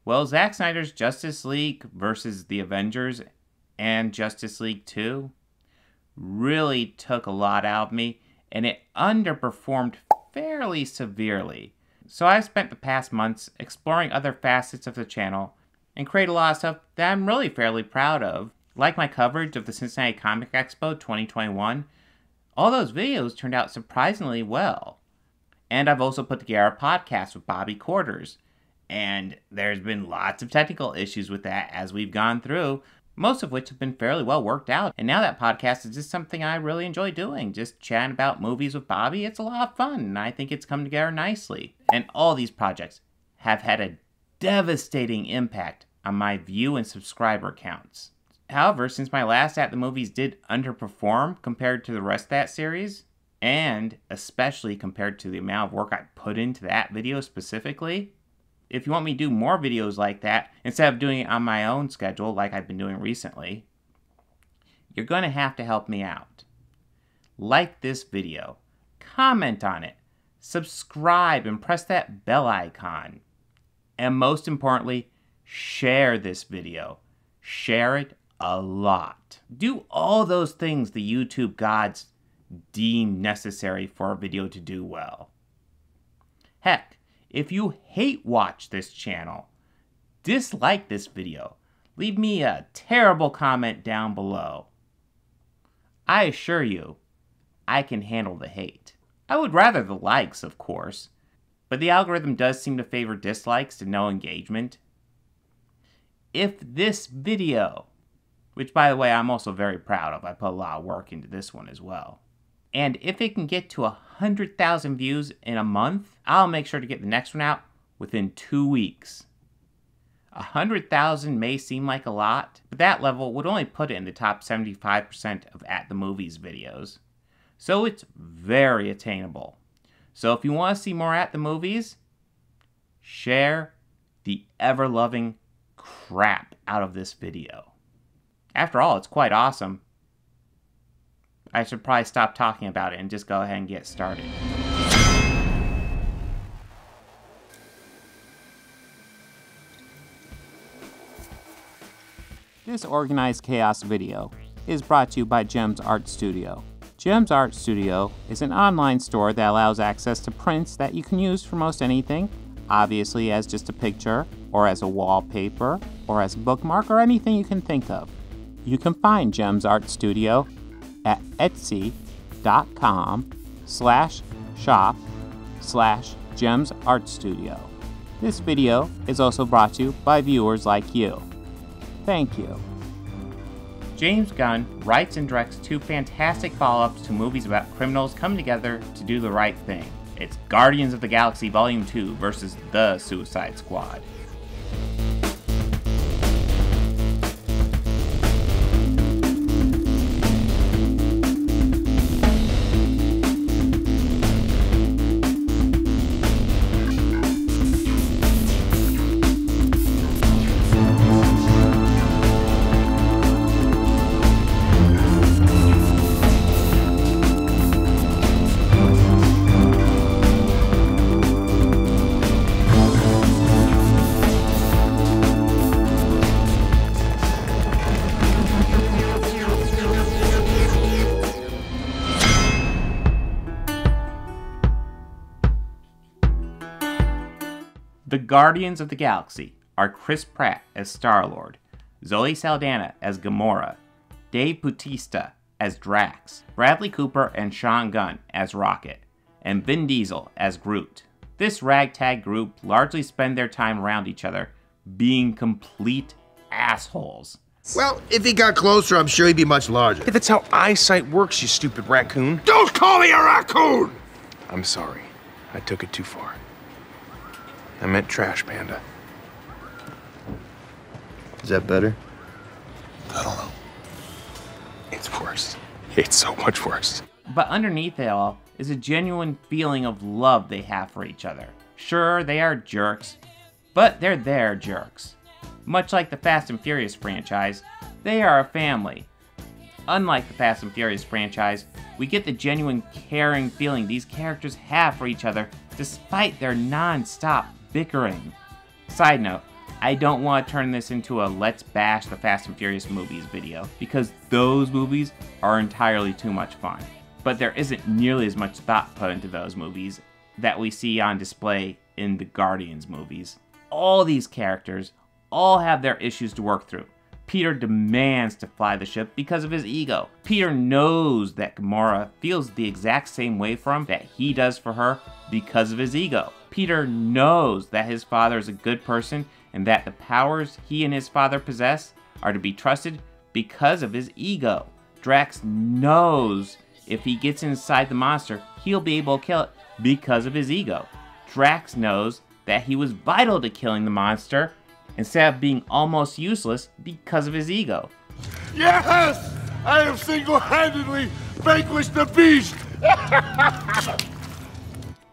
Well, Zack Snyder's Justice League versus the Avengers and Justice League 2 really took a lot out of me, and it underperformed fairly severely. So I've spent the past months exploring other facets of the channel and create a lot of stuff that I'm really fairly proud of. Like my coverage of the Cincinnati Comic Expo 2021, all those videos turned out surprisingly well. And I've also put together a podcast with Bobby Quarters, and there's been lots of technical issues with that as we've gone through, most of which have been fairly well worked out. And now that podcast is just something I really enjoy doing, just chatting about movies with Bobby. It's a lot of fun, and I think it's come together nicely. And all these projects have had a devastating impact on my view and subscriber counts. However, since my last At the Movies did underperform compared to the rest of that series, and especially compared to the amount of work I put into that video specifically, if you want me to do more videos like that, instead of doing it on my own schedule like I've been doing recently, you're going to have to help me out. Like this video, comment on it, subscribe and press that bell icon, and most importantly, share this video. Share it a lot. Do all those things the YouTube gods deem necessary for a video to do well. Heck, if you hate watch this channel, dislike this video, leave me a terrible comment down below. I assure you, I can handle the hate. I would rather the likes, of course, but the algorithm does seem to favor dislikes to no engagement. If this video, which by the way I'm also very proud of, I put a lot of work into this one as well, and if it can get to 100,000 views in a month, I'll make sure to get the next one out within 2 weeks. 100,000 may seem like a lot, but that level would only put it in the top 75% of At the Movies videos. So it's very attainable. So if you want to see more At the Movies, share the ever-loving crap out of this video. After all, it's quite awesome. I should probably stop talking about it and just go ahead and get started. This Organized Chaos video is brought to you by Gems Art Studio. Gems Art Studio is an online store that allows access to prints that you can use for most anything, obviously as just a picture, or as a wallpaper, or as a bookmark, or anything you can think of. You can find Gems Art Studio at etsy.com/shop/gemsartstudio. This video is also brought to you by viewers like you. Thank you. James Gunn writes and directs 2 fantastic follow-ups to movies about criminals coming together to do the right thing. It's Guardians of the Galaxy Volume 2 versus The Suicide Squad. The Guardians of the Galaxy are Chris Pratt as Star-Lord, Zoe Saldana as Gamora, Dave Bautista as Drax, Bradley Cooper and Sean Gunn as Rocket, and Vin Diesel as Groot. This ragtag group largely spend their time around each other, being complete assholes. Well, if he got closer, I'm sure he'd be much larger. Hey, that's how eyesight works, you stupid raccoon. Don't call me a raccoon! I'm sorry. I took it too far. I meant trash panda. Is that better? I don't know. It's worse. It's so much worse. But underneath it all is a genuine feeling of love they have for each other. Sure, they are jerks, but they're their jerks. Much like the Fast and Furious franchise, they are a family. Unlike the Fast and Furious franchise, we get the genuine caring feeling these characters have for each other despite their non-stop bickering. Side note, I don't want to turn this into a let's bash the Fast and Furious movies video, because those movies are entirely too much fun. But there isn't nearly as much thought put into those movies that we see on display in the Guardians movies. All these characters all have their issues to work through. Peter demands to fly the ship because of his ego. Peter knows that Gamora feels the exact same way for him that he does for her because of his ego. Peter knows that his father is a good person and that the powers he and his father possess are to be trusted because of his ego. Drax knows if he gets inside the monster, he'll be able to kill it because of his ego. Drax knows that he was vital to killing the monster instead of being almost useless because of his ego. Yes! I have single-handedly vanquished the beast!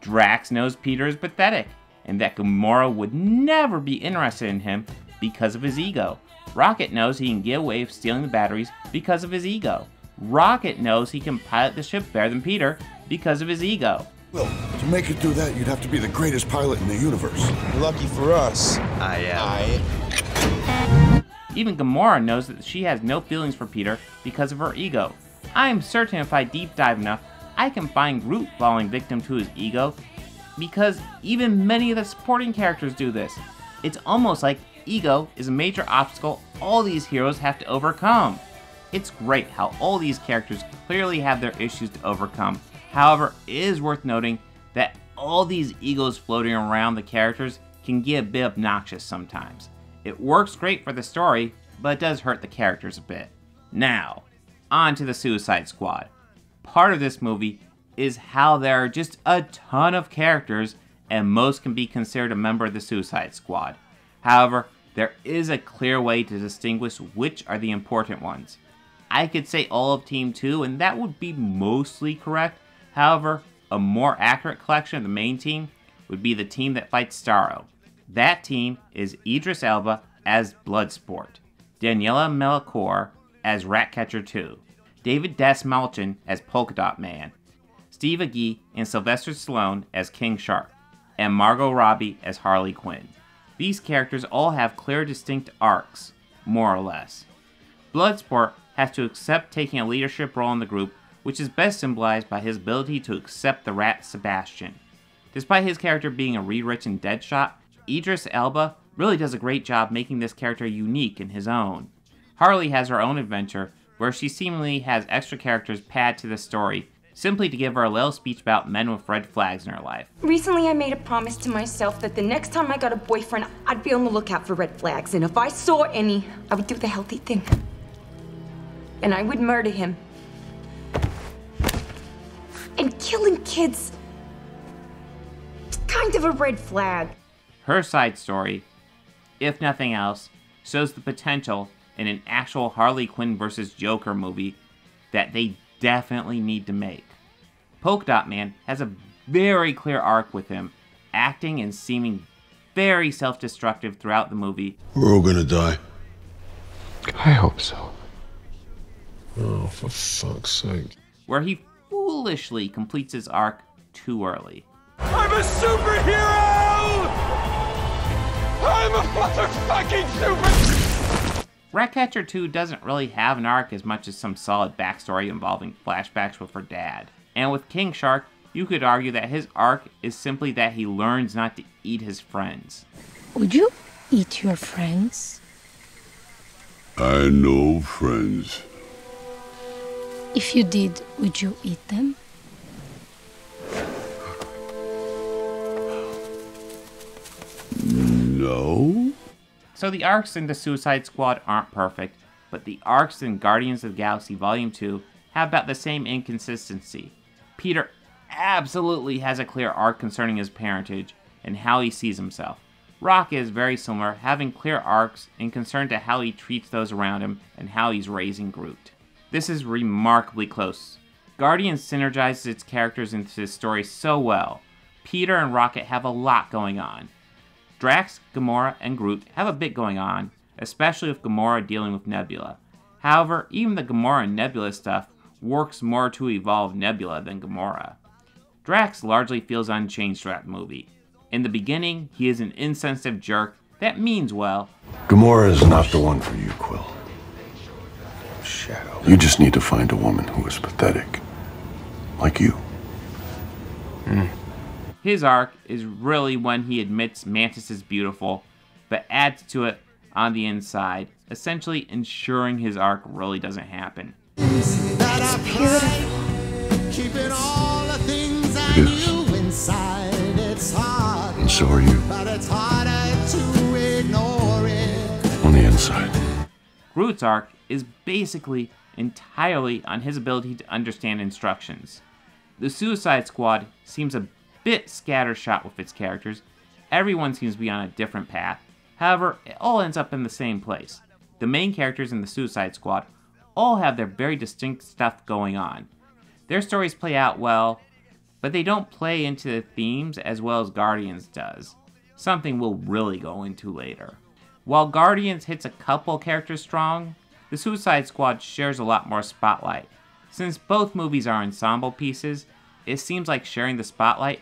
Drax knows Peter is pathetic, and that Gamora would never be interested in him because of his ego. Rocket knows he can get away with stealing the batteries because of his ego. Rocket knows he can pilot the ship better than Peter because of his ego. Well, to make it through that, you'd have to be the greatest pilot in the universe. Lucky for us. Even Gamora knows that she has no feelings for Peter because of her ego. I am certain if I deep dive enough, I can find Groot falling victim to his ego, because even many of the supporting characters do this. It's almost like ego is a major obstacle all these heroes have to overcome. It's great how all these characters clearly have their issues to overcome. However, it is worth noting that all these egos floating around the characters can get a bit obnoxious sometimes. It works great for the story, but it does hurt the characters a bit. Now, on to the Suicide Squad. Part of this movie is how there are just a ton of characters and most can be considered a member of the Suicide Squad. However, there is a clear way to distinguish which are the important ones. I could say all of Team 2 and that would be mostly correct. However, a more accurate collection of the main team would be the team that fights Starro. That team is Idris Elba as Bloodsport, Daniela Melchior as Ratcatcher 2, David Dastmalchian as Polka Dot Man, Steve Agee and Sylvester Stallone as King Shark, and Margot Robbie as Harley Quinn. These characters all have clear distinct arcs, more or less. Bloodsport has to accept taking a leadership role in the group, which is best symbolized by his ability to accept the rat Sebastian. Despite his character being a rewritten Deadshot, Idris Elba really does a great job making this character unique in his own. Harley has her own adventure, where she seemingly has extra characters pad to the story, simply to give her a little speech about men with red flags in her life. Recently, I made a promise to myself that the next time I got a boyfriend, I'd be on the lookout for red flags, and if I saw any, I would do the healthy thing. And I would murder him. And killing kids, it's kind of a red flag. Her side story, if nothing else, shows the potential in an actual Harley Quinn vs. Joker movie that they definitely need to make. Polka Dot Man has a very clear arc with him, acting and seeming very self-destructive throughout the movie. We're all gonna die. I hope so. Oh, for fuck's sake. Where he foolishly completes his arc too early. I'm a superhero! I'm a motherfucking super... Ratcatcher 2 doesn't really have an arc as much as some solid backstory involving flashbacks with her dad. And with King Shark, you could argue that his arc is simply that he learns not to eat his friends. Would you eat your friends? I know friends. If you did, would you eat them? No? So the arcs in the Suicide Squad aren't perfect, but the arcs in Guardians of the Galaxy Volume 2 have about the same inconsistency. Peter absolutely has a clear arc concerning his parentage and how he sees himself. Rocket is very similar, having clear arcs in concern to how he treats those around him and how he's raising Groot. This is remarkably close. Guardians synergizes its characters into this story so well. Peter and Rocket have a lot going on. Drax, Gamora, and Groot have a bit going on, especially with Gamora dealing with Nebula. However, even the Gamora and Nebula stuff works more to evolve Nebula than Gamora. Drax largely feels unchanged throughout the movie. In the beginning, he is an insensitive jerk that means well. Gamora is not the one for you, Quill. Shadow. You just need to find a woman who is pathetic. Like you. His arc is really when he admits Mantis is beautiful, but adds to it on the inside, essentially ensuring his arc really doesn't happen. It's beautiful. Keeping all the things I It is. knew inside. It's hard, And so are you. but it's harder to ignore it. On the inside. Groot's arc is basically entirely on his ability to understand instructions. The Suicide Squad seems a bit scattershot with its characters. Everyone seems to be on a different path. However, it all ends up in the same place. The main characters in the Suicide Squad all have their very distinct stuff going on. Their stories play out well, but they don't play into the themes as well as Guardians does, something we'll really go into later. While Guardians hits a couple characters strong, the Suicide Squad shares a lot more spotlight. Since both movies are ensemble pieces, it seems like sharing the spotlight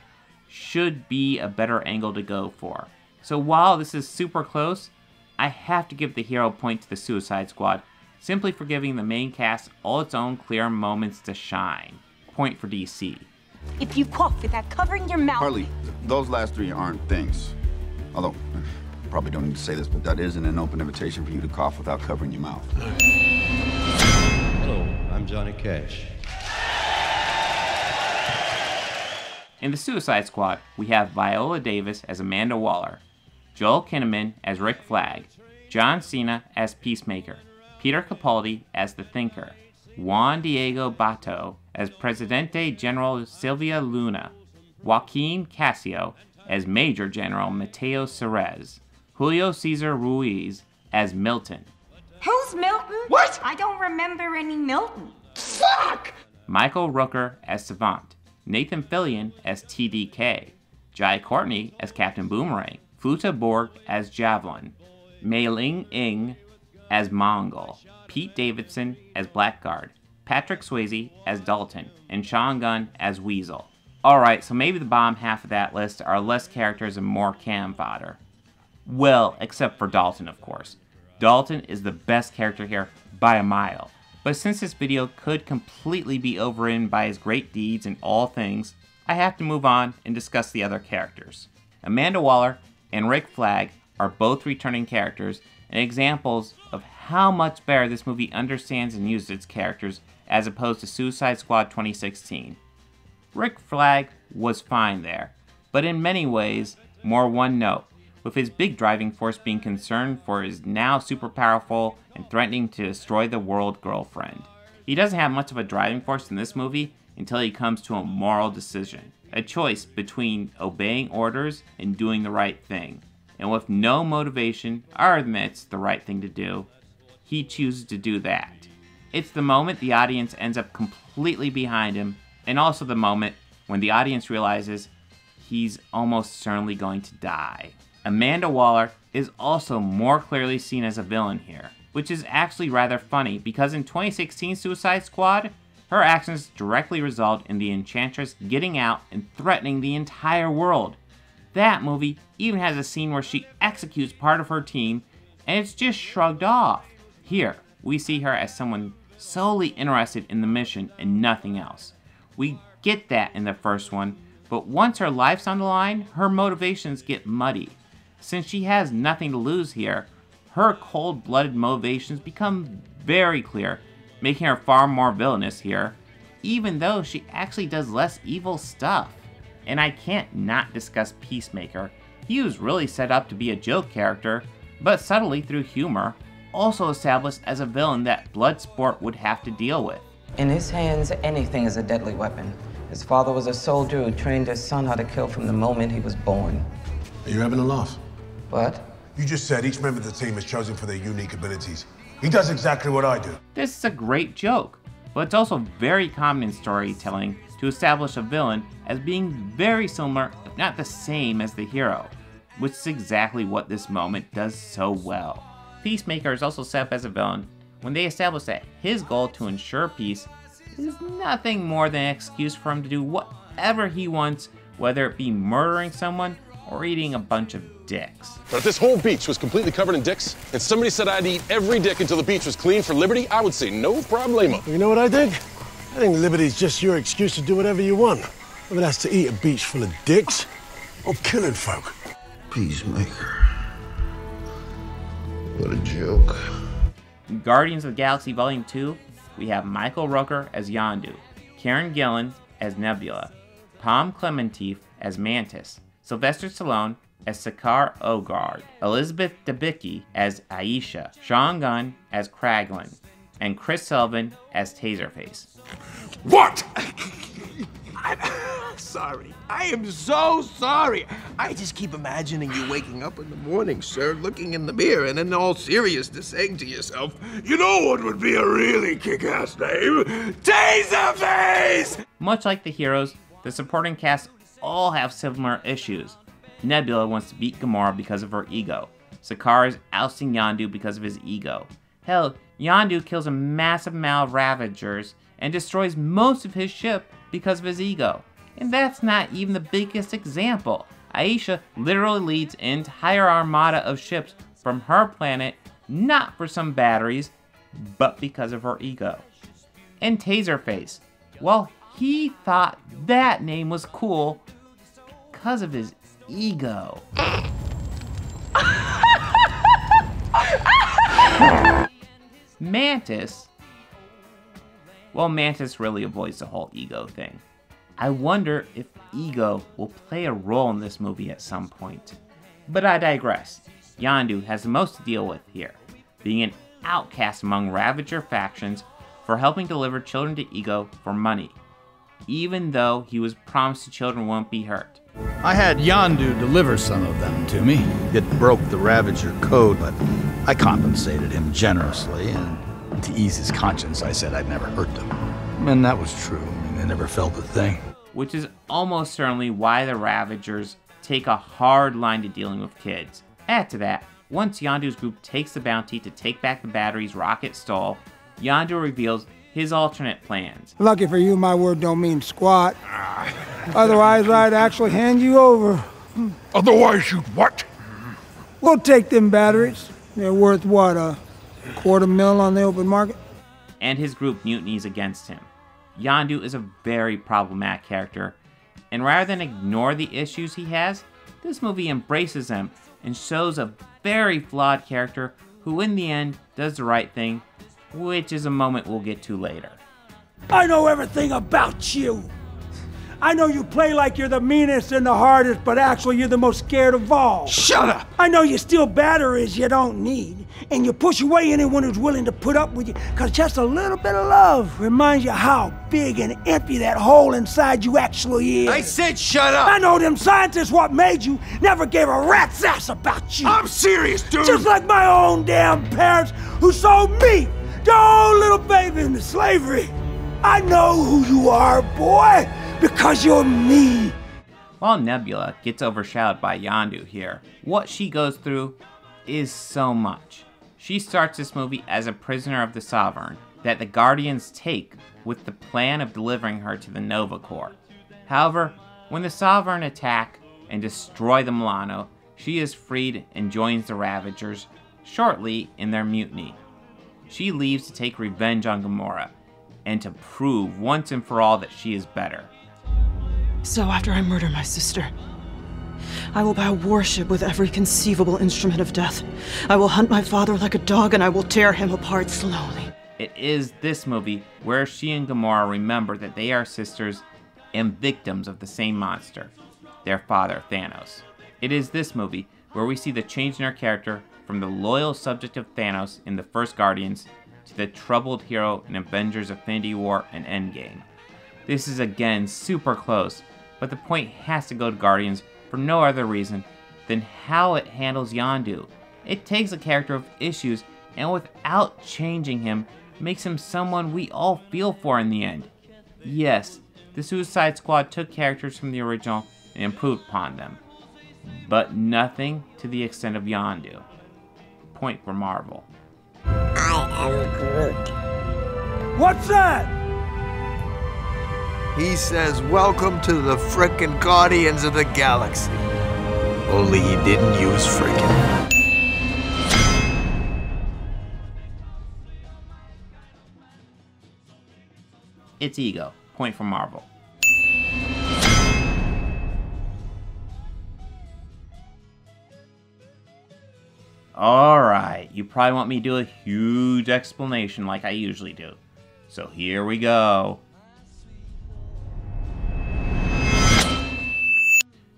should be a better angle to go for. So while this is super close, I have to give the hero point to the Suicide Squad, simply for giving the main cast all its own clear moments to shine. Point for DC. If you cough without covering your mouth. Harley, those last three aren't things. Although, probably don't need to say this, but that isn't an open invitation for you to cough without covering your mouth. Hello, I'm Johnny Cash. In the Suicide Squad, we have Viola Davis as Amanda Waller, Joel Kinnaman as Rick Flag, John Cena as Peacemaker, Peter Capaldi as The Thinker, Juan Diego Bato as Presidente General Silvia Luna, Joaquin Casio as Major General Mateo Cerez, Julio Cesar Ruiz as Milton, Who's Milton? What? I don't remember any Milton. Fuck! Michael Rooker as Savant, Nathan Fillion as TDK, Jai Courtney as Captain Boomerang, Futa Borg as Javelin, Mei Ling Ing as Mongol, Pete Davidson as Blackguard, Patrick Swayze as Dalton, and Sean Gunn as Weasel. Alright, so maybe the bottom half of that list are less characters and more cam fodder. Well, except for Dalton, of course. Dalton is the best character here by a mile. But since this video could completely be overridden by his great deeds in all things, I have to move on and discuss the other characters. Amanda Waller and Rick Flag are both returning characters and examples of how much better this movie understands and uses its characters as opposed to Suicide Squad 2016. Rick Flag was fine there, but in many ways, more one note, with his big driving force being concerned for his now super powerful and threatening to destroy the world girlfriend. He doesn't have much of a driving force in this movie until he comes to a moral decision, a choice between obeying orders and doing the right thing. And with no motivation, or admits the right thing to do, he chooses to do that. It's the moment the audience ends up completely behind him, and also the moment when the audience realizes he's almost certainly going to die. Amanda Waller is also more clearly seen as a villain here, which is actually rather funny because in 2016 Suicide Squad, her actions directly result in the Enchantress getting out and threatening the entire world. That movie even has a scene where she executes part of her team and it's just shrugged off. Here, we see her as someone solely interested in the mission and nothing else. We get that in the first one, but once her life's on the line, her motivations get muddy. Since she has nothing to lose here, her cold-blooded motivations become very clear, making her far more villainous here, even though she actually does less evil stuff. And I can't not discuss Peacemaker. He was really set up to be a joke character, but subtly through humor, also established as a villain that Bloodsport would have to deal with. In his hands, anything is a deadly weapon. His father was a soldier who trained his son how to kill from the moment he was born. Are you having a laugh? What? You just said each member of the team is chosen for their unique abilities. He does exactly what I do. This is a great joke, but it's also very common in storytelling to establish a villain as being very similar, if not the same, as the hero, which is exactly what this moment does so well. Peacemaker is also set up as a villain when they establish that his goal to ensure peace is nothing more than an excuse for him to do whatever he wants, whether it be murdering someone or eating a bunch of dicks. But if this whole beach was completely covered in dicks, and somebody said I'd eat every dick until the beach was clean for liberty, I would say no problemo. You know what I think? I think liberty's just your excuse to do whatever you want. Whether that's to eat a beach full of dicks or killing folk. Peacemaker. What a joke. In Guardians of the Galaxy Volume 2, we have Michael Rooker as Yondu, Karen Gillan as Nebula, Pom Klementieff as Mantis, Sylvester Stallone as Sakaar Ogord, Elizabeth Debicki as Aisha, Sean Gunn as Kraglin, and Chris Sullivan as Taserface. What? Sorry. I am so sorry. I just keep imagining you waking up in the morning, sir, looking in the mirror, and in all seriousness saying to yourself, you know what would be a really kick-ass name? Taserface! Much like the heroes, the supporting cast all have similar issues. Nebula wants to beat Gamora because of her ego. Sakaar is ousting Yondu because of his ego. Hell, Yondu kills a massive amount of Ravagers and destroys most of his ship because of his ego. And that's not even the biggest example. Aisha literally leads an entire armada of ships from her planet, not for some batteries, but because of her ego. And Taserface, well, he thought that name was cool because of his ego. Mantis, well, Mantis really avoids the whole ego thing. I wonder if ego will play a role in this movie at some point. But I digress. Yondu has the most to deal with here, being an outcast among Ravager factions for helping deliver children to Ego for money, even though he was promised the children won't be hurt. I had Yondu deliver some of them to me. It broke the Ravager code, but I compensated him generously, and to ease his conscience, I said I'd never hurt them. And that was true. I never felt a thing. Which is almost certainly why the Ravagers take a hard line to dealing with kids. Add to that, once Yondu's group takes the bounty to take back the batteries Rocket stole, Yondu reveals his alternate plans. Lucky for you, my word don't mean squat. Otherwise, I'd actually hand you over. Otherwise, you'd what? We'll take them batteries. They're worth, what, $250,000 on the open market? And his group mutinies against him. Yondu is a very problematic character, and rather than ignore the issues he has, this movie embraces them and shows a very flawed character who in the end does the right thing, which is a moment we'll get to later. I know everything about you. I know you play like you're the meanest and the hardest, but actually you're the most scared of all. Shut up! I know you steal batteries you don't need, and you push away anyone who's willing to put up with you, because just a little bit of love reminds you how big and empty that hole inside you actually is. I said shut up! I know them scientists what made you never gave a rat's ass about you. I'm serious, dude! Just like my own damn parents who sold me, their own little baby, into slavery. I know who you are, boy. Because you're me. While Nebula gets overshadowed by Yondu here, what she goes through is so much. She starts this movie as a prisoner of the Sovereign that the Guardians take with the plan of delivering her to the Nova Corps. However, when the Sovereign attack and destroy the Milano, she is freed and joins the Ravagers shortly in their mutiny. She leaves to take revenge on Gamora and to prove once and for all that she is better. So after I murder my sister, I will buy a warship with every conceivable instrument of death. I will hunt my father like a dog, and I will tear him apart slowly. It is this movie where she and Gamora remember that they are sisters and victims of the same monster, their father Thanos. It is this movie where we see the change in her character from the loyal subject of Thanos in the first Guardians to the troubled hero in Avengers Infinity War and Endgame. This is again super close, but the point has to go to Guardians for no other reason than how it handles Yondu. It takes a character with issues and without changing him, makes him someone we all feel for in the end. Yes, the Suicide Squad took characters from the original and improved upon them, but nothing to the extent of Yondu. Point for Marvel. I am Groot. What's that? He says, welcome to the frickin' Guardians of the Galaxy. Only he didn't use freaking. It's Ego. Point for Marvel. Alright, you probably want me to do a huge explanation like I usually do. So here we go.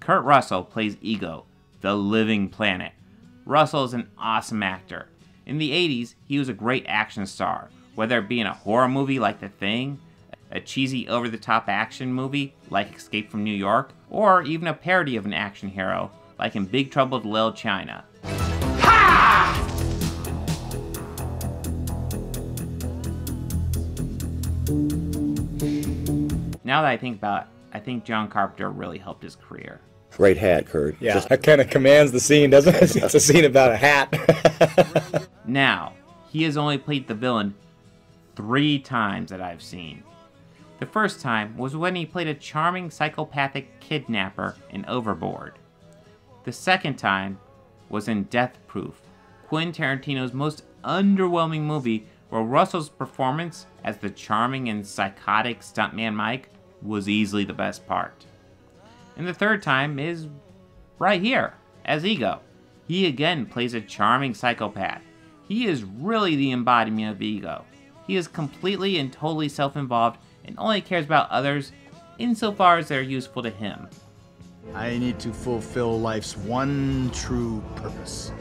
Kurt Russell plays Ego, the living planet. Russell is an awesome actor. In the 80s, he was a great action star, whether it be in a horror movie like The Thing, a cheesy over-the-top action movie like Escape from New York, or even a parody of an action hero like in Big Trouble in Little China. Now that I think about it, I think John Carpenter really helped his career. Great hat, Kurt. Yeah, that kind of commands the scene, doesn't it? It's a scene about a hat. Now, he has only played the villain 3 times that I've seen. The first time was when he played a charming psychopathic kidnapper in Overboard. The second time was in Death Proof, Quentin Tarantino's most underwhelming movie, where Russell's performance as the charming and psychotic stuntman Mike was easily the best part. And the third time is right here, as Ego. He again plays a charming psychopath. He is really the embodiment of Ego. He is completely and totally self-involved and only cares about others insofar as they're useful to him. I need to fulfill life's one true purpose.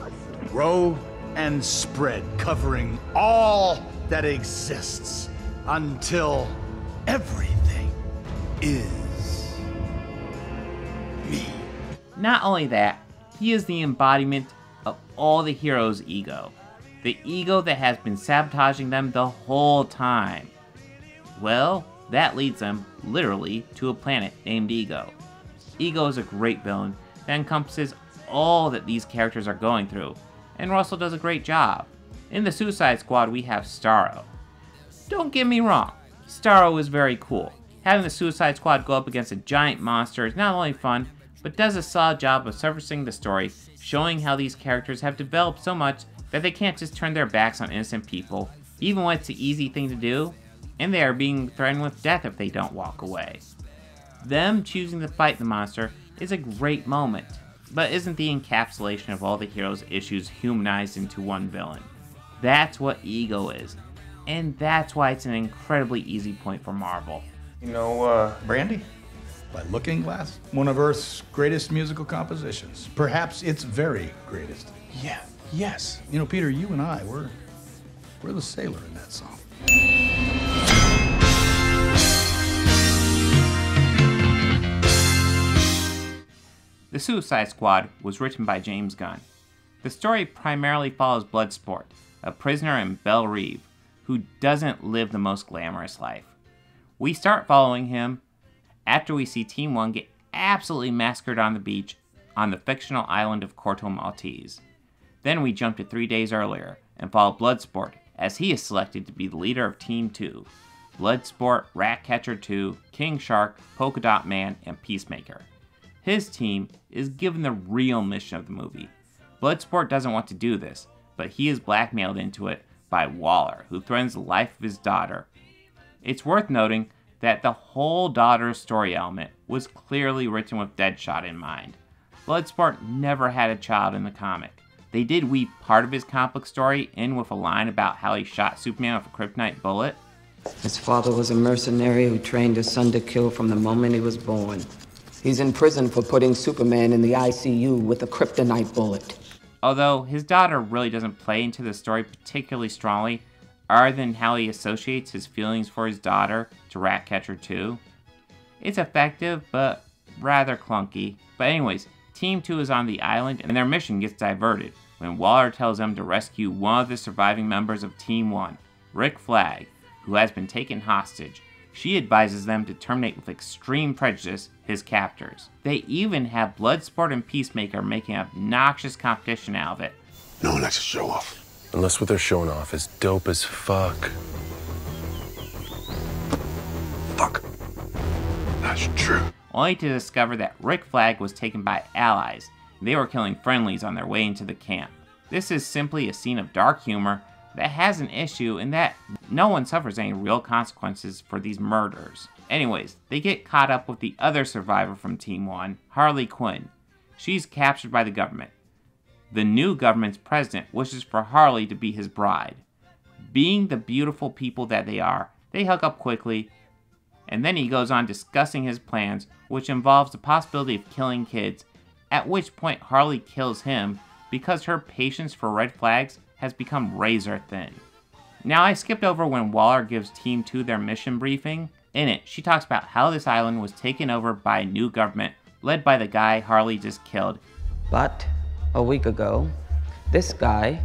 Grow and spread, covering all that exists until everything is me. Not only that, he is the embodiment of all the heroes' ego. The ego that has been sabotaging them the whole time. Well, that leads them, literally, to a planet named Ego. Ego is a great villain that encompasses all that these characters are going through, and Russell does a great job. In the Suicide Squad, we have Starro. Don't get me wrong, Starro is very cool. Having the Suicide Squad go up against a giant monster is not only fun, but does a solid job of surfacing the story, showing how these characters have developed so much that they can't just turn their backs on innocent people, even when it's the easy thing to do, and they are being threatened with death if they don't walk away. Them choosing to fight the monster is a great moment, but isn't the encapsulation of all the heroes' issues humanized into one villain. That's what Ego is, and that's why it's an incredibly easy point for Marvel. You know, Brandy? By Looking Glass? One of Earth's greatest musical compositions. Perhaps its very greatest. Yeah, yes. You know, Peter, you and I, we're the sailor in that song. The Suicide Squad was written by James Gunn. The story primarily follows Bloodsport, a prisoner in Belle Reve, who doesn't live the most glamorous life. We start following him after we see Team 1 get absolutely massacred on the beach on the fictional island of Corto Maltese. Then we jump to 3 days earlier and follow Bloodsport as he is selected to be the leader of Team 2. Bloodsport, Ratcatcher 2, King Shark, Polka Dot Man, and Peacemaker. His team is given the real mission of the movie. Bloodsport doesn't want to do this, but he is blackmailed into it by Waller, who threatens the life of his daughter. It's worth noting that the whole daughter story element was clearly written with Deadshot in mind. Bloodsport never had a child in the comic. They did weave part of his comic book story in with a line about how he shot Superman with a kryptonite bullet. His father was a mercenary who trained his son to kill from the moment he was born. He's in prison for putting Superman in the ICU with a kryptonite bullet. Although his daughter really doesn't play into the story particularly strongly, other than how he associates his feelings for his daughter to Ratcatcher 2. It's effective, but rather clunky. But anyways, Team 2 is on the island and their mission gets diverted when Waller tells them to rescue one of the surviving members of Team 1, Rick Flag, who has been taken hostage. She advises them to terminate with extreme prejudice his captors. They even have Bloodsport and Peacemaker making obnoxious competition out of it. No one likes to show off. Unless what they're showing off is dope as fuck. Fuck. That's true. Only to discover that Rick Flag was taken by allies, They were killing friendlies on their way into the camp. This is simply a scene of dark humor that has an issue in that no one suffers any real consequences for these murders. Anyways, they get caught up with the other survivor from Team 1, Harley Quinn. She's captured by the government. The new government's president wishes for Harley to be his bride. Being the beautiful people that they are, they hook up quickly, and then he goes on discussing his plans, which involves the possibility of killing kids, at which point Harley kills him because her patience for red flags has become razor thin. Now, I skipped over when Waller gives Team 2 their mission briefing. In it, she talks about how this island was taken over by a new government led by the guy Harley just killed. But a week ago, this guy,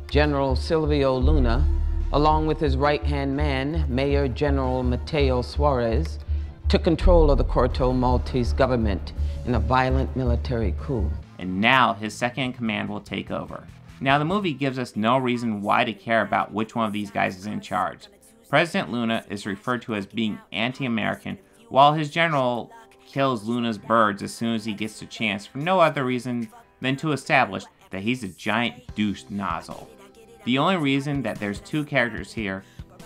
General Silvio Luna, along with his right-hand man, Mayor General Mateo Suarez, took control of the Corto Maltese government in a violent military coup. And now his second-in-command will take over. Now, the movie gives us no reason why to care about which one of these guys is in charge. President Luna is referred to as being anti-American, while his general kills Luna's birds as soon as he gets the chance for no other reason than to establish that he's a giant douche nozzle. The only reason that there's two characters here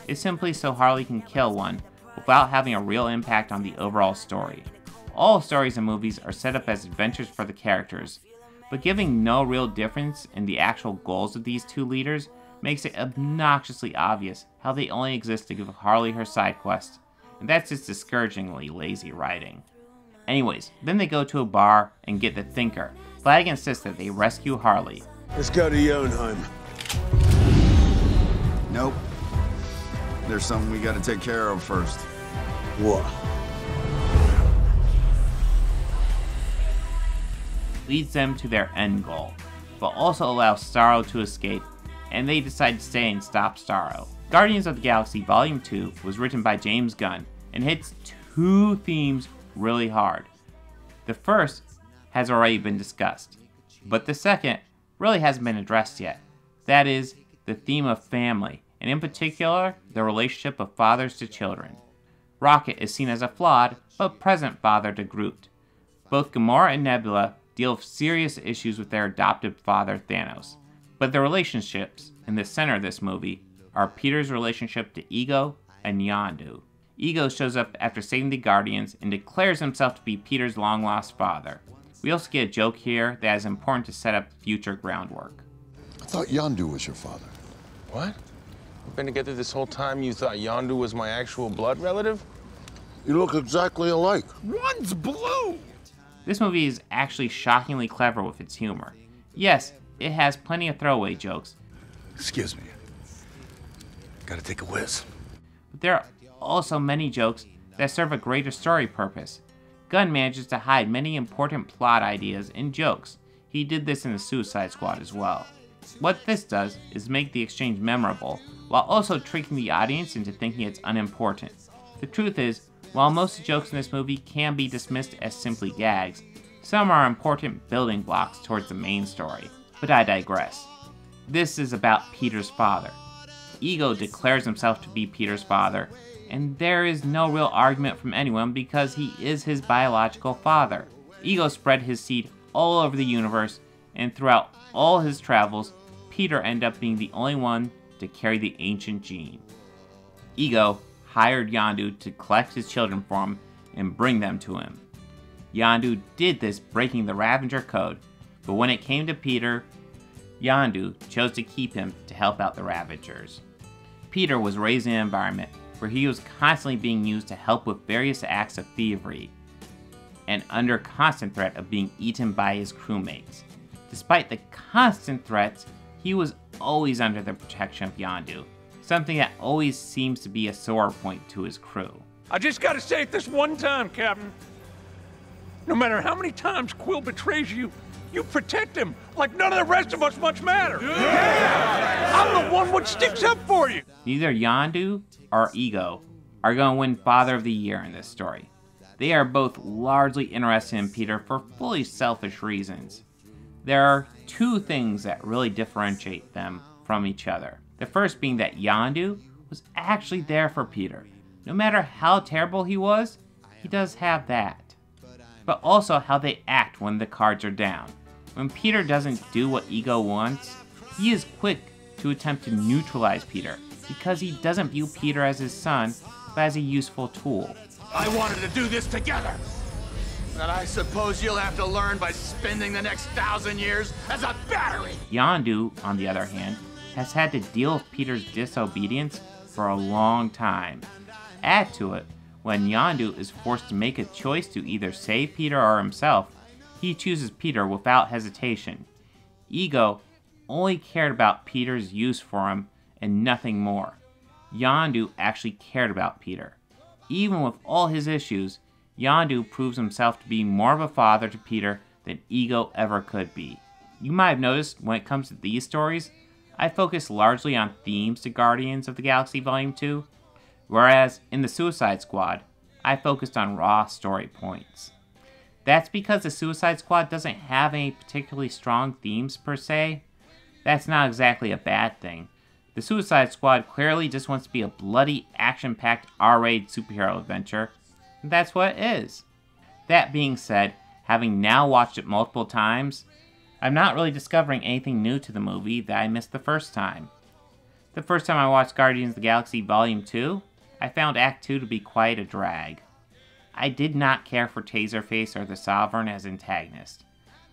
is simply so Harley can kill one without having a real impact on the overall story. All stories and movies are set up as adventures for the characters, but giving no real difference in the actual goals of these two leaders makes it obnoxiously obvious how they only exist to give Harley her side quest, and that's just discouragingly lazy writing. Anyways, then they go to a bar and get the Thinker. Flag insists that they rescue Harley. Let's go to Jotunheim. Nope. There's something we gotta take care of first. What? Leads them to their end goal, but also allows Starro to escape, and they decide to stay and stop Starro. Guardians of the Galaxy Volume 2 was written by James Gunn and hits two themes really hard. The first has already been discussed, but the second really hasn't been addressed yet. That is, the theme of family, and in particular, the relationship of fathers to children. Rocket is seen as a flawed, but present father to Groot. Both Gamora and Nebula deal with serious issues with their adoptive father, Thanos. But the relationships in the center of this movie are Peter's relationship to Ego and Yondu. Ego shows up after saving the Guardians and declares himself to be Peter's long-lost father. We also get a joke here that is important to set up future groundwork. I thought Yondu was your father. What? We've been together this whole time. You thought Yondu was my actual blood relative? You look exactly alike. One's blue! This movie is actually shockingly clever with its humor. Yes, it has plenty of throwaway jokes. Excuse me. Gotta take a whiz. But there are also many jokes that serve a greater story purpose. Gunn manages to hide many important plot ideas in jokes. He did this in the Suicide Squad as well. What this does is make the exchange memorable, while also tricking the audience into thinking it's unimportant. The truth is, while most of the jokes in this movie can be dismissed as simply gags, some are important building blocks towards the main story. But I digress. This is about Peter's father. Ego declares himself to be Peter's father, and there is no real argument from anyone because he is his biological father. Ego spread his seed all over the universe, and throughout all his travels, Peter ended up being the only one to carry the ancient gene. Ego hired Yondu to collect his children for him and bring them to him. Yondu did this breaking the Ravager code, but when it came to Peter, Yondu chose to keep him to help out the Ravagers. Peter was raised in an environment where he was constantly being used to help with various acts of thievery, and under constant threat of being eaten by his crewmates. Despite the constant threats, he was always under the protection of Yondu, something that always seems to be a sore point to his crew. I just gotta say it this one time, Captain. No matter how many times Quill betrays you, you protect him like none of the rest of us much matter. Yeah! I'm the one what sticks up for you. Neither Yondu or Ego are going to win Father of the Year in this story. They are both largely interested in Peter for fully selfish reasons. There are two things that really differentiate them from each other. The first being that Yondu was actually there for Peter. No matter how terrible he was, he does have that. But also how they act when the cards are down. When Peter doesn't do what Ego wants, he is quick to attempt to neutralize Peter because he doesn't view Peter as his son, but as a useful tool. I wanted to do this together. But I suppose you'll have to learn by spending the next 1,000 years as a battery. Yondu, on the other hand, has had to deal with Peter's disobedience for a long time. Add to it, when Yondu is forced to make a choice to either save Peter or himself, he chooses Peter without hesitation. Ego only cared about Peter's use for him and nothing more. Yondu actually cared about Peter. Even with all his issues, Yondu proves himself to be more of a father to Peter than Ego ever could be. You might have noticed when it comes to these stories, I focus largely on themes to Guardians of the Galaxy Volume 2, whereas in the Suicide Squad, I focused on raw story points. That's because the Suicide Squad doesn't have any particularly strong themes per se. That's not exactly a bad thing. The Suicide Squad clearly just wants to be a bloody, action-packed R-rated superhero adventure, and that's what it is. That being said, having now watched it multiple times, I'm not really discovering anything new to the movie that I missed the first time. The first time I watched Guardians of the Galaxy Volume 2, I found Act 2 to be quite a drag. I did not care for Taserface or the Sovereign as antagonists.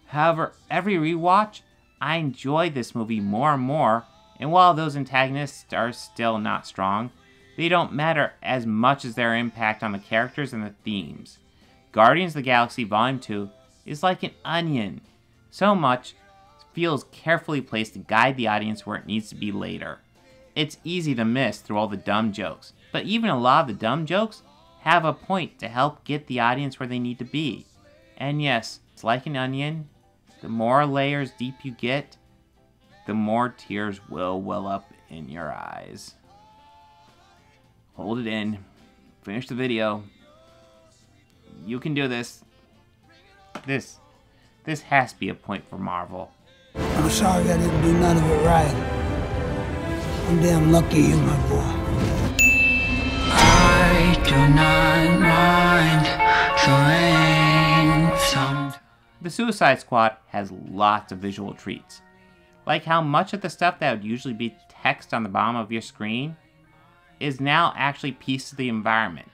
However, every rewatch, I enjoyed this movie more and more, and while those antagonists are still not strong, they don't matter as much as their impact on the characters and the themes. Guardians of the Galaxy Volume 2 is like an onion. So much feels carefully placed to guide the audience where it needs to be later. It's easy to miss through all the dumb jokes, but even a lot of the dumb jokes have a point to help get the audience where they need to be. And yes, it's like an onion. The more layers deep you get, the more tears will well up in your eyes. Hold it in. Finish the video. You can do this. This has to be a point for Marvel. I'm sorry I didn't do none of it right. I'm damn lucky you, my boy. I do not mind the rain. The Suicide Squad has lots of visual treats. Like how much of the stuff that would usually be text on the bottom of your screen is now actually pieces of the environment.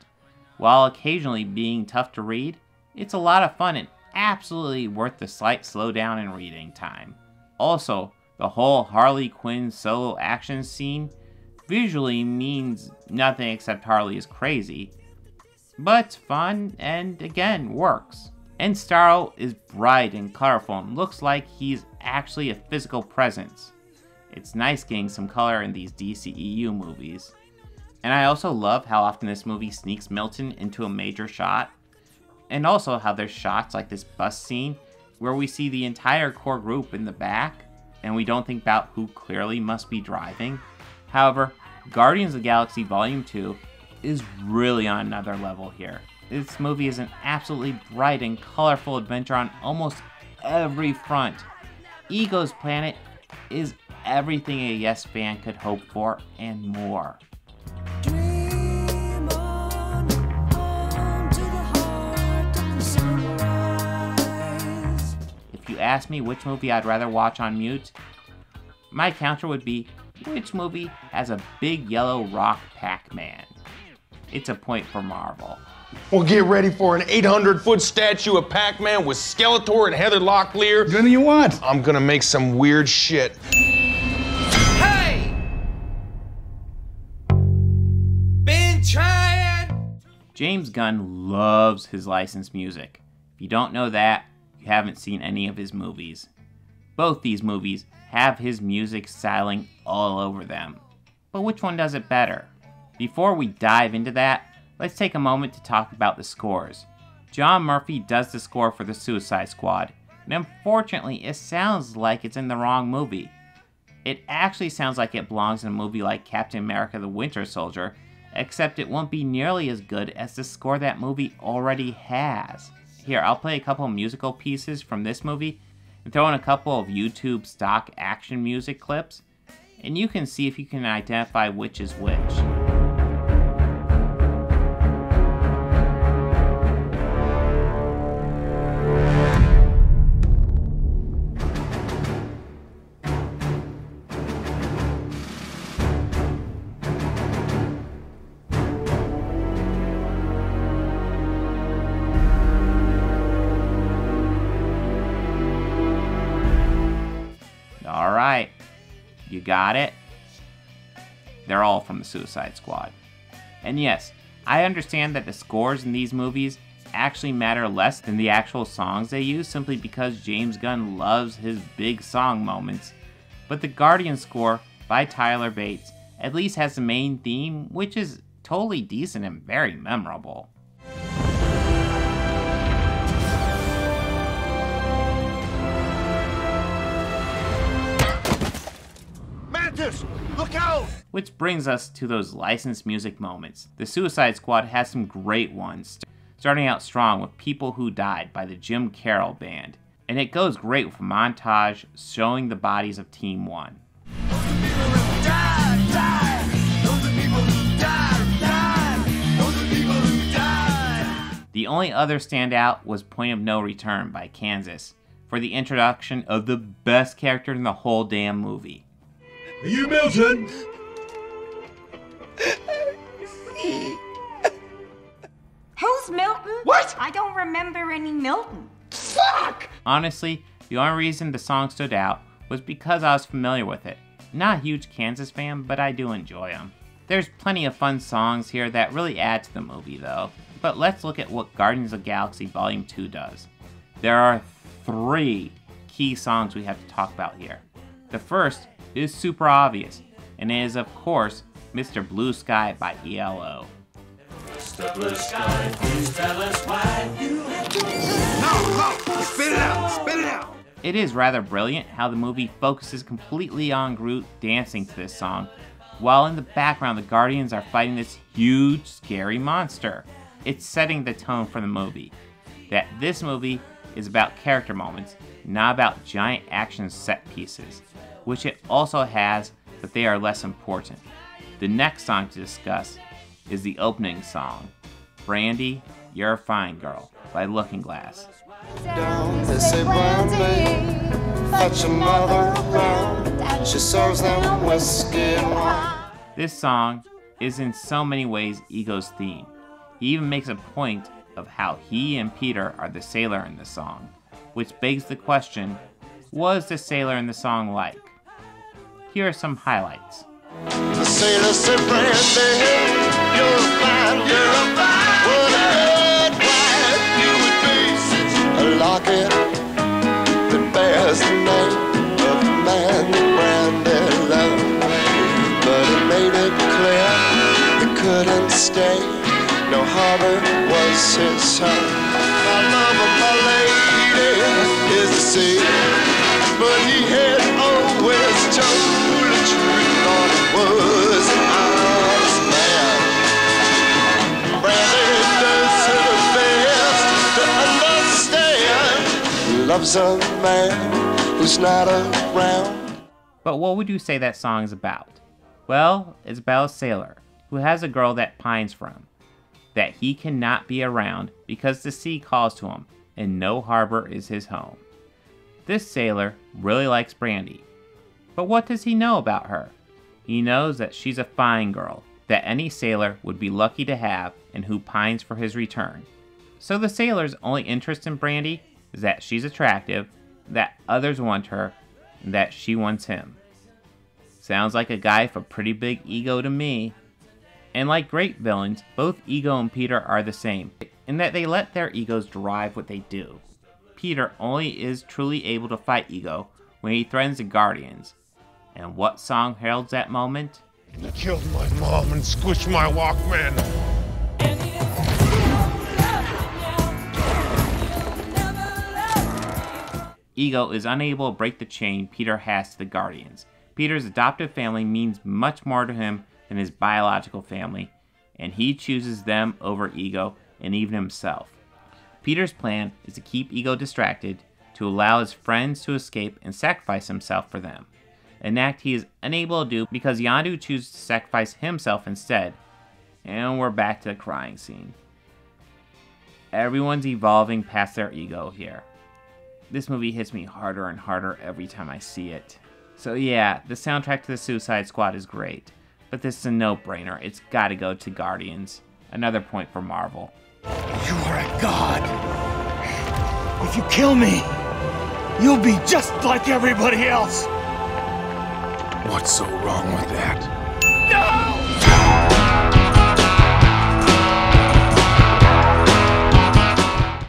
While occasionally being tough to read, it's a lot of fun and absolutely worth the slight slowdown in reading time. Also, the whole Harley Quinn solo action scene visually means nothing except Harley is crazy, but it's fun and again works. And Starro is bright and colorful and looks like he's actually a physical presence. It's nice getting some color in these DCEU movies. And I also love how often this movie sneaks Milton into a major shot. And also how there's shots like this bus scene where we see the entire core group in the back and we don't think about who clearly must be driving. However, Guardians of the Galaxy Volume 2 is really on another level here. This movie is an absolutely bright and colorful adventure on almost every front. Ego's planet is everything a Yes fan could hope for and more. If you ask me which movie I'd rather watch on mute, my counter would be, which movie has a big yellow rock Pac-Man? It's a point for Marvel. Well, get ready for an 800-foot statue of Pac-Man with Skeletor and Heather Locklear. What do you want? I'm gonna make some weird shit. Hey! Been trying! James Gunn loves his licensed music. If you don't know that, you haven't seen any of his movies. Both these movies have his music styling all over them. But which one does it better? Before we dive into that, let's take a moment to talk about the scores. John Murphy does the score for the Suicide Squad, and unfortunately it sounds like it's in the wrong movie. It actually sounds like it belongs in a movie like Captain America the Winter Soldier, except it won't be nearly as good as the score that movie already has. Here, I'll play a couple musical pieces from this movie and throw in a couple of YouTube stock action music clips, and you can see if you can identify which is which. got it? They're all from the Suicide Squad. And yes, I understand that the scores in these movies actually matter less than the actual songs they use simply because James Gunn loves his big song moments. But the Guardians score by Tyler Bates at least has the main theme, which is totally decent and very memorable. Mantis, look out! Which brings us to those licensed music moments. The Suicide Squad has some great ones, starting out strong with People Who Died by the Jim Carroll Band. And it goes great with a montage showing the bodies of Team 1. The only other standout was Point of No Return by Kansas for the introduction of the best character in the whole damn movie. Are you Milton? Who's Milton? What? I don't remember any Milton. Fuck! Honestly, the only reason the song stood out was because I was familiar with it. Not a huge Kansas fan, but I do enjoy them. There's plenty of fun songs here that really add to the movie though. But let's look at what Guardians of the Galaxy Volume 2 does. There are 3 key songs we have to talk about here. The first is super obvious, and it is of course Mr. Blue Sky by ELO. Mr. Blue Sky, please tell us why you have to... No! Spit it out! Spit it out! It is rather brilliant how the movie focuses completely on Groot dancing to this song, while in the background the Guardians are fighting this huge, scary monster. It's setting the tone for the movie, that this movie is about character moments, not about giant action set pieces, which it also has, but they are less important. The next song to discuss is the opening song, Brandy, You're a Fine Girl by Looking Glass. They say Brandy, fetch another round. She serves them whiskey and wine. This song is in so many ways Ego's theme. He even makes a point of how he and Peter are the sailor in the song, which begs the question, what is the sailor in the song like? Here are some highlights. The sailor said, Brandy, you're a fine girl. What a good wife you would be. A locket that bears the name of the man that Brandy loved. But it made it clear he couldn't stay. No harbor was his home. My love of my lady is the sea. But he had always told the truth. Thought it was an honest man. Brandy does her best to understand. Loves a man who's not around. But what would you say that song is about? Well, it's about a sailor who has a girl that pines for him, that he cannot be around because the sea calls to him and no harbor is his home. This sailor really likes Brandy, but what does he know about her? He knows that she's a fine girl that any sailor would be lucky to have and who pines for his return. So the sailor's only interest in Brandy is that she's attractive, that others want her, and that she wants him. Sounds like a guy with a pretty big ego to me. And like great villains, both Ego and Peter are the same, in that they let their egos drive what they do. Peter only is truly able to fight Ego when he threatens the Guardians. And what song heralds that moment? You killed my mom and squished my Walkman. Ego is unable to break the chain Peter has to the Guardians. Peter's adoptive family means much more to him than his biological family, and he chooses them over Ego and even himself. Peter's plan is to keep Ego distracted, to allow his friends to escape and sacrifice himself for them, an act he is unable to do because Yondu chooses to sacrifice himself instead. And we're back to the crying scene. Everyone's evolving past their ego here. This movie hits me harder and harder every time I see it. So yeah, the soundtrack to the Suicide Squad is great, but this is a no-brainer. It's gotta go to Guardians. Another point for Marvel. You are a god. If you kill me, you'll be just like everybody else. What's so wrong with that?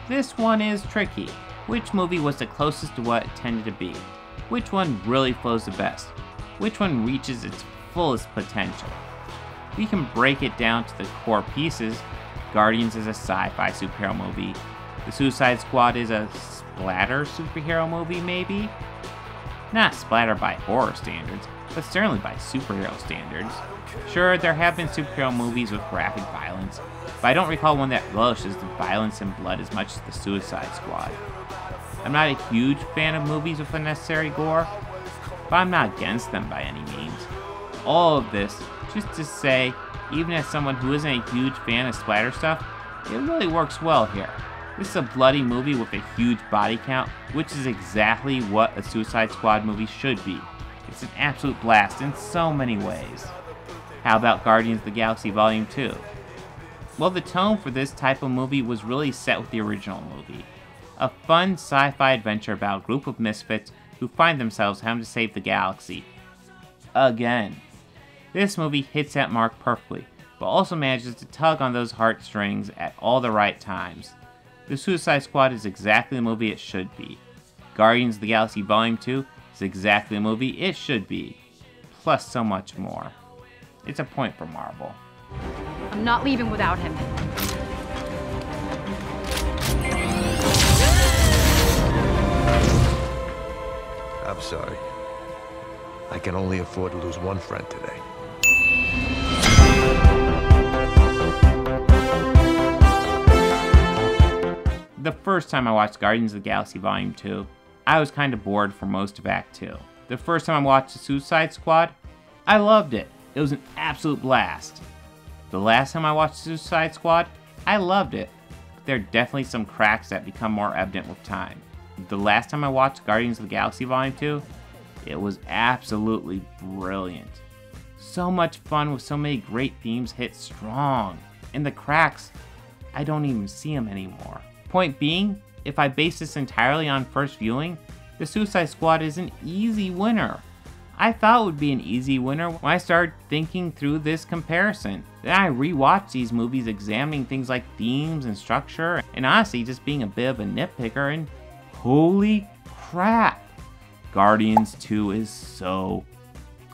This one is tricky. Which movie was the closest to what it tended to be? Which one really flows the best? Which one reaches its fullest potential? We can break it down to the core pieces. Guardians is a sci-fi superhero movie. The Suicide Squad is a splatter superhero movie, maybe? Not splatter by horror standards, but certainly by superhero standards. Sure, there have been superhero movies with graphic violence, but I don't recall one that relishes the violence and blood as much as the Suicide Squad. I'm not a huge fan of movies with unnecessary gore, but I'm not against them by any means. All of this, just to say, even as someone who isn't a huge fan of splatter stuff, it really works well here. This is a bloody movie with a huge body count, which is exactly what a Suicide Squad movie should be. It's an absolute blast in so many ways. How about Guardians of the Galaxy Volume 2? Well, the tone for this type of movie was really set with the original movie. A fun sci-fi adventure about a group of misfits who find themselves having to save the galaxy. Again. This movie hits that mark perfectly, but also manages to tug on those heartstrings at all the right times. The Suicide Squad is exactly the movie it should be. Guardians of the Galaxy Volume 2 is exactly the movie it should be. Plus so much more. It's a point for Marvel. I'm not leaving without him. I'm sorry. I can only afford to lose one friend today. The first time I watched Guardians of the Galaxy Volume 2, I was kind of bored for most of Act 2. The first time I watched The Suicide Squad, I loved it. It was an absolute blast. The last time I watched Suicide Squad, I loved it. But there are definitely some cracks that become more evident with time. The last time I watched Guardians of the Galaxy Volume 2, it was absolutely brilliant. So much fun with so many great themes hit strong. And the cracks, I don't even see them anymore. Point being, if I base this entirely on first viewing, The Suicide Squad is an easy winner. I thought it would be an easy winner when I started thinking through this comparison. Then I rewatched these movies examining things like themes and structure, and honestly just being a bit of a nitpicker, and holy crap! Guardians 2 is so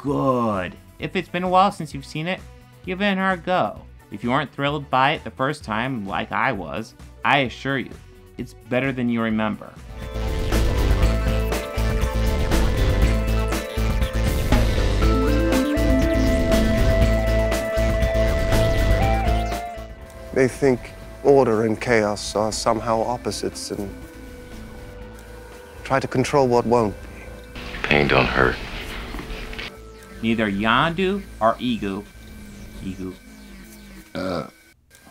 good. If it's been a while since you've seen it, give it a go. If you weren't thrilled by it the first time, like I was, I assure you, it's better than you remember. They think order and chaos are somehow opposites and try to control what won't be. Pain don't hurt. Neither Yondu or Egu